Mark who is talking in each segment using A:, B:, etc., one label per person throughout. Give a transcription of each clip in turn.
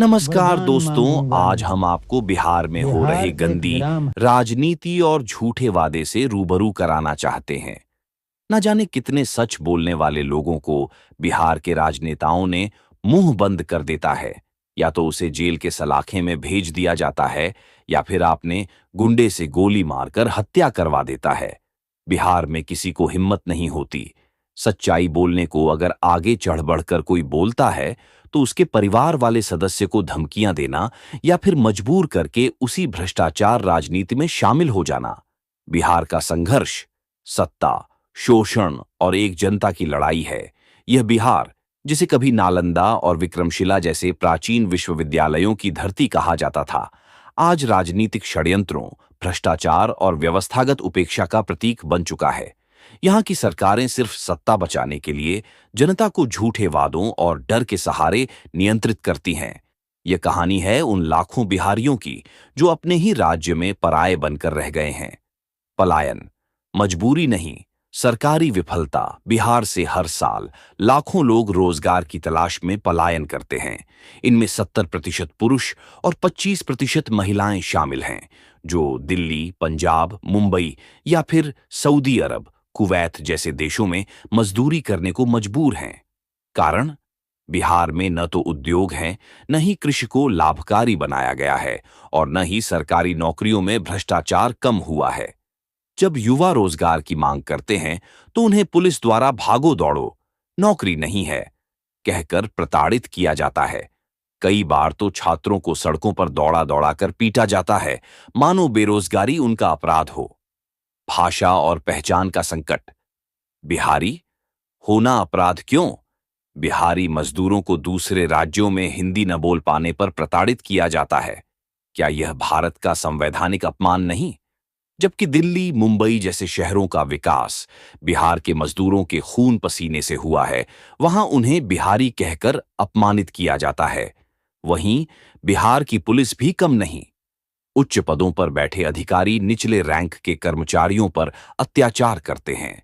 A: नमस्कार
B: वरदान
A: दोस्तों,
B: मांगूंगा
A: आज हम आपको बिहार में हो रहे
B: बिहार एक
A: गंदी
B: ग्राम।
A: राजनीति और झूठे वादे से रूबरू कराना चाहते हैं। न जाने कितने सच बोलने वाले लोगों को बिहार के राजनेताओं ने मुंह बंद कर देता है। या तो उसे जेल के सलाखे में भेज दिया जाता है या फिर आपने गुंडे से गोली मारकर हत्या करवा देता है। बिहार में किसी को हिम्मत नहीं होती। सच्चाई बोलने को अगर आगे चढ़ बढ़कर कोई बोलता है तो उसके परिवार वाले सदस्य को धमकियां देना या फिर मजबूर करके उसी भ्रष्टाचार राजनीति में शामिल हो जाना। बिहार का संघर्ष सत्ता, शोषण और एक जनता की लड़ाई है। यह बिहार, जिसे कभी नालंदा और विक्रमशिला जैसे प्राचीन विश्वविद्यालयों की धरती कहा जाता था, आज राजनीतिक षड्यंत्रों, भ्रष्टाचार और व्यवस्थागत उपेक्षा का प्रतीक बन चुका है। यहाँ की सरकारें सिर्फ सत्ता बचाने के लिए जनता को झूठे वादों और डर के सहारे नियंत्रित करती हैं। यह कहानी है उन लाखों बिहारियों की जो अपने ही राज्य में पराये बनकर रह गए हैं। पलायन मजबूरी नहीं, सरकारी विफलता। बिहार से हर साल लाखों लोग रोजगार की तलाश में पलायन करते हैं। इनमें 70% पुरुष और 25% महिलाएं शामिल हैं, जो दिल्ली, पंजाब, मुंबई या फिर सऊदी अरब, कुवैत जैसे देशों में मजदूरी करने को मजबूर हैं। कारण, बिहार में न तो उद्योग हैं, न ही कृषि को लाभकारी बनाया गया है और न ही सरकारी नौकरियों में भ्रष्टाचार कम हुआ है। जब युवा रोजगार की मांग करते हैं तो उन्हें पुलिस द्वारा भागो दौड़ो, नौकरी नहीं है कहकर प्रताड़ित किया जाता है। कई बार तो छात्रों को सड़कों पर दौड़ा दौड़ा कर पीटा जाता है, मानो बेरोजगारी उनका अपराध हो। भाषा और पहचान का संकट। बिहारी होना अपराध क्यों? बिहारी मजदूरों को दूसरे राज्यों में हिंदी न बोल पाने पर प्रताड़ित किया जाता है। क्या यह भारत का संवैधानिक अपमान नहीं? जबकि दिल्ली, मुंबई जैसे शहरों का विकास बिहार के मजदूरों के खून पसीने से हुआ है, वहां उन्हें बिहारी कहकर अपमानित किया जाता है। वहीं बिहार की पुलिस भी कम नहीं। उच्च पदों पर बैठे अधिकारी निचले रैंक के कर्मचारियों पर अत्याचार करते हैं।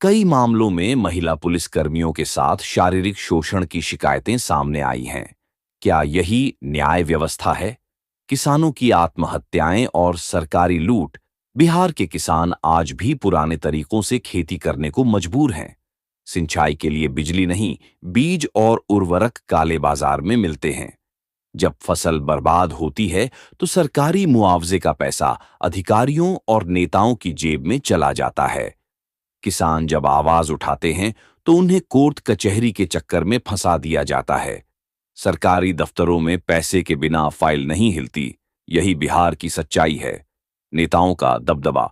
A: कई मामलों में महिला पुलिसकर्मियों के साथ शारीरिक शोषण की शिकायतें सामने आई हैं। क्या यही न्याय व्यवस्था है? किसानों की आत्महत्याएं और सरकारी लूट। बिहार के किसान आज भी पुराने तरीकों से खेती करने को मजबूर हैं। सिंचाई के लिए बिजली नहीं, बीज और उर्वरक काले बाजार में मिलते हैं। जब फसल बर्बाद होती है तो सरकारी मुआवजे का पैसा अधिकारियों और नेताओं की जेब में चला जाता है। किसान जब आवाज उठाते हैं तो उन्हें कोर्ट कचहरी के चक्कर में फंसा दिया जाता है। सरकारी दफ्तरों में पैसे के बिना फाइल नहीं हिलती। यही बिहार की सच्चाई है। नेताओं का दबदबा।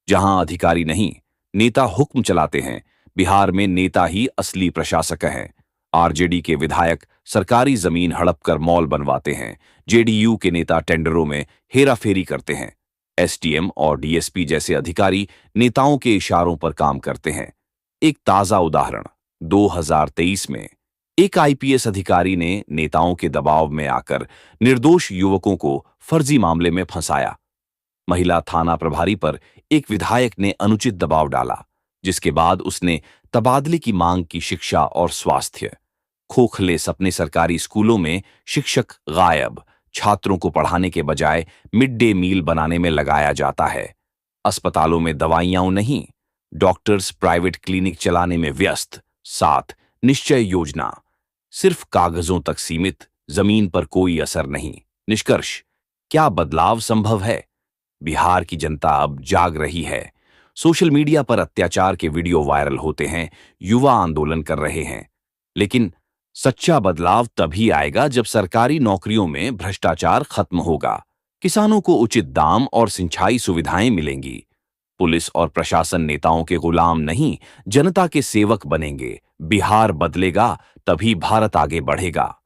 A: जहां अधिकारी नहीं, नेता हुक्म चलाते हैं, बिहार में नेता ही असली प्रशासक हैं। आरजेडी के विधायक सरकारी जमीन हड़प कर मॉल बनवाते हैं। जेडीयू के नेता टेंडरों में हेराफेरी करते हैं। एसडीएम और डीएसपी जैसे अधिकारी नेताओं के इशारों पर काम करते हैं। एक ताजा उदाहरण, 2023 में एक आईपीएस अधिकारी ने नेताओं के दबाव में आकर निर्दोष युवकों को फर्जी मामले में फंसाया। महिला थाना प्रभारी पर एक विधायक ने अनुचित दबाव डाला, जिसके बाद उसने तबादले की मांग की। शिक्षा और स्वास्थ्य। खोखले सपने। सरकारी स्कूलों में शिक्षक गायब। छात्रों को पढ़ाने के बजाय मिड डे मील बनाने में लगाया जाता है। अस्पतालों में दवाइयां नहीं, डॉक्टर्स प्राइवेट क्लिनिक चलाने में व्यस्त। साथ निश्चय योजना सिर्फ कागजों तक सीमित, जमीन पर कोई असर नहीं। निष्कर्ष, क्या बदलाव संभव है? बिहार की जनता अब जाग रही है। सोशल मीडिया पर अत्याचार के वीडियो वायरल होते हैं, युवा आंदोलन कर रहे हैं। लेकिन सच्चा बदलाव तभी आएगा जब सरकारी नौकरियों में भ्रष्टाचार खत्म होगा, किसानों को उचित दाम और सिंचाई सुविधाएं मिलेंगी। पुलिस और प्रशासन नेताओं के गुलाम नहीं, जनता के सेवक बनेंगे। बिहार बदलेगा तभी भारत आगे बढ़ेगा।